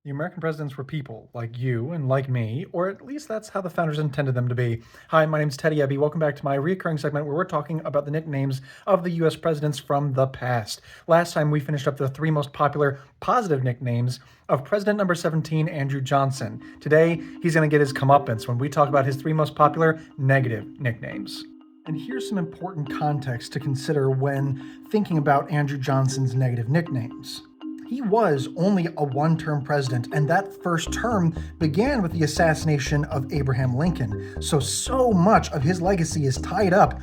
The American presidents were people like you and like me, or at least that's how the founders intended them to be. Hi, my name's Teddy Ebby. Welcome back to my recurring segment where we're talking about the nicknames of the US presidents from the past. Last time we finished up the three most popular positive nicknames of President number 17, Andrew Johnson. Today, he's going to get his comeuppance when we talk about his three most popular negative nicknames. And here's some important context to consider when thinking about Andrew Johnson's negative nicknames. He was only a one-term president, and that first term began with the assassination of Abraham Lincoln. So much of his legacy is tied up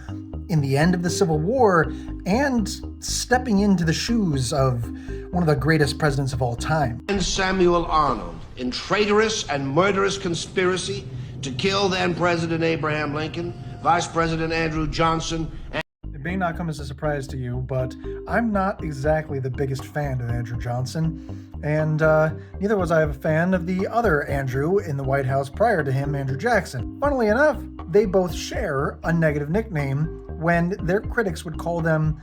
in the end of the Civil War and stepping into the shoes of one of the greatest presidents of all time. And Samuel Arnold in traitorous and murderous conspiracy to kill then President Abraham Lincoln, Vice President Andrew Johnson, It may not come as a surprise to you, but I'm not exactly the biggest fan of Andrew Johnson, and neither was I a fan of the other Andrew in the White House prior to him, Andrew Jackson. Funnily enough, they both share a negative nickname when their critics would call them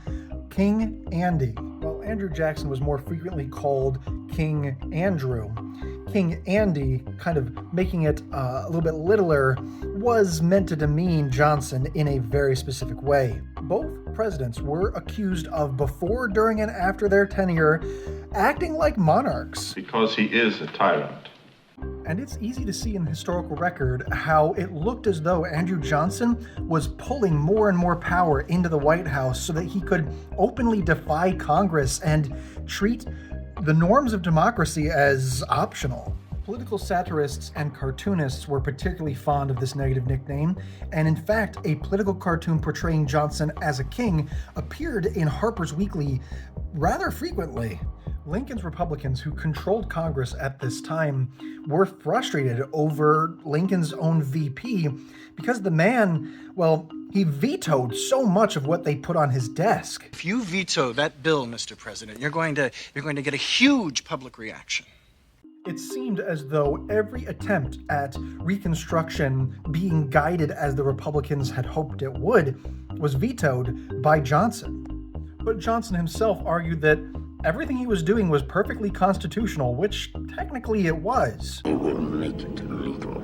King Andy. While Andrew Jackson was more frequently called King Andrew, King Andy, kind of making it a little bit littler, was meant to demean Johnson in a very specific way. Both presidents were accused of, before, during, and after their tenure, acting like monarchs. Because he is a tyrant. And it's easy to see in the historical record how it looked as though Andrew Johnson was pulling more and more power into the White House so that he could openly defy Congress and treat the norms of democracy as optional. Political satirists and cartoonists were particularly fond of this negative nickname, and in fact, a political cartoon portraying Johnson as a king appeared in Harper's Weekly rather frequently. Lincoln's Republicans, who controlled Congress at this time, were frustrated over Lincoln's own VP because the man, well, he vetoed so much of what they put on his desk. If you veto that bill, Mr. President, you're going to get a huge public reaction. It seemed as though every attempt at Reconstruction being guided as the Republicans had hoped it would was vetoed by Johnson. But Johnson himself argued that everything he was doing was perfectly constitutional, which technically it was. It will make it legal.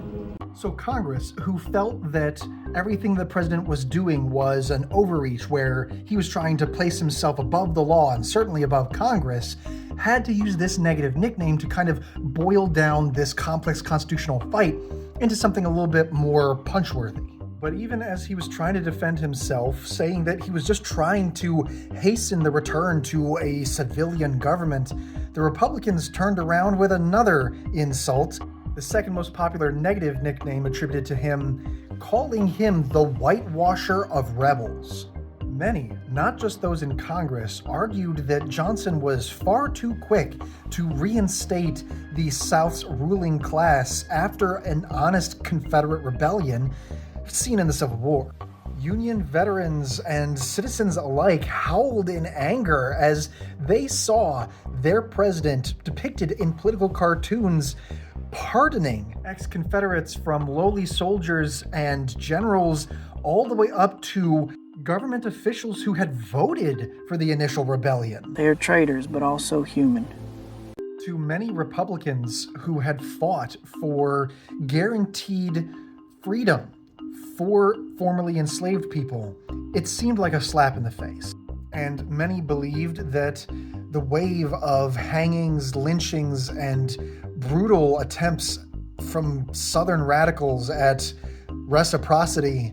So Congress, who felt that everything the president was doing was an overreach where he was trying to place himself above the law and certainly above Congress, had to use this negative nickname to kind of boil down this complex constitutional fight into something a little bit more punchworthy. But even as he was trying to defend himself, saying that he was just trying to hasten the return to a civilian government, the Republicans turned around with another insult, the second most popular negative nickname attributed to him, calling him the whitewasher of rebels. Many, not just those in Congress, argued that Johnson was far too quick to reinstate the South's ruling class after an honest Confederate rebellion seen in the Civil War. Union veterans and citizens alike howled in anger as they saw their president depicted in political cartoons pardoning ex-Confederates from lowly soldiers and generals all the way up to government officials who had voted for the initial rebellion. They are traitors, but also human. To many Republicans who had fought for guaranteed freedom for formerly enslaved people, it seemed like a slap in the face. And many believed that the wave of hangings, lynchings, and brutal attempts from Southern radicals at reciprocity,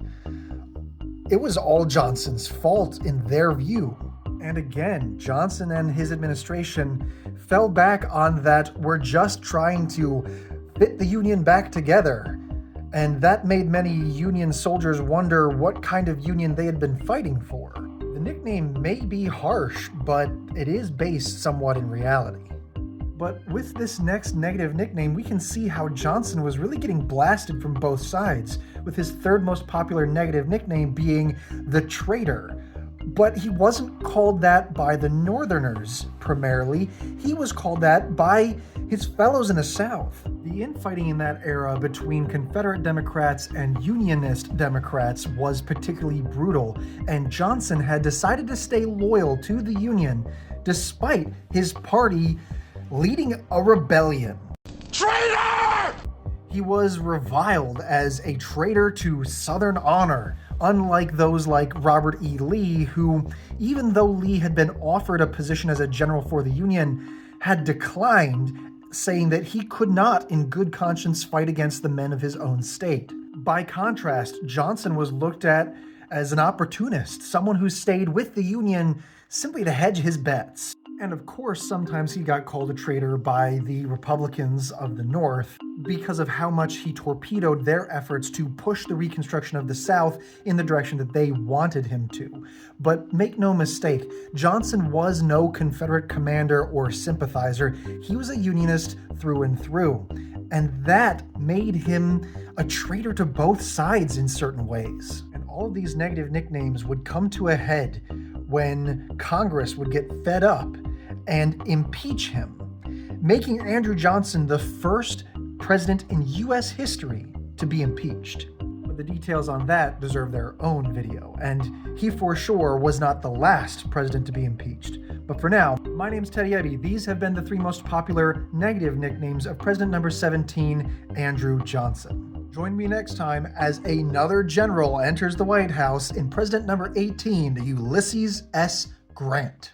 it was all Johnson's fault in their view. And again, Johnson and his administration fell back on that we're just trying to fit the Union back together. And that made many Union soldiers wonder what kind of Union they had been fighting for. The nickname may be harsh, but it is based somewhat in reality. But with this next negative nickname, we can see how Johnson was really getting blasted from both sides, with his third most popular negative nickname being the traitor. But he wasn't called that by the Northerners, primarily. He was called that by his fellows in the South. The infighting in that era between Confederate Democrats and Unionist Democrats was particularly brutal, and Johnson had decided to stay loyal to the Union despite his party leading a rebellion. He was reviled as a traitor to Southern honor, unlike those like Robert E. Lee, who, even though Lee had been offered a position as a general for the Union, had declined, saying that he could not, in good conscience, fight against the men of his own state. By contrast, Johnson was looked at as an opportunist, someone who stayed with the Union simply to hedge his bets. And of course, sometimes he got called a traitor by the Republicans of the North because of how much he torpedoed their efforts to push the Reconstruction of the South in the direction that they wanted him to. But make no mistake, Johnson was no Confederate commander or sympathizer. He was a Unionist through and through. And that made him a traitor to both sides in certain ways. And all of these negative nicknames would come to a head when Congress would get fed up and impeach him, making Andrew Johnson the first president in U.S. history to be impeached. But the details on that deserve their own video, and he for sure was not the last president to be impeached. But for now, my name's Teddy Ebby. These have been the 3 most popular negative nicknames of President number 17, Andrew Johnson. Join me next time as another general enters the White House in President number 18, Ulysses S. Grant.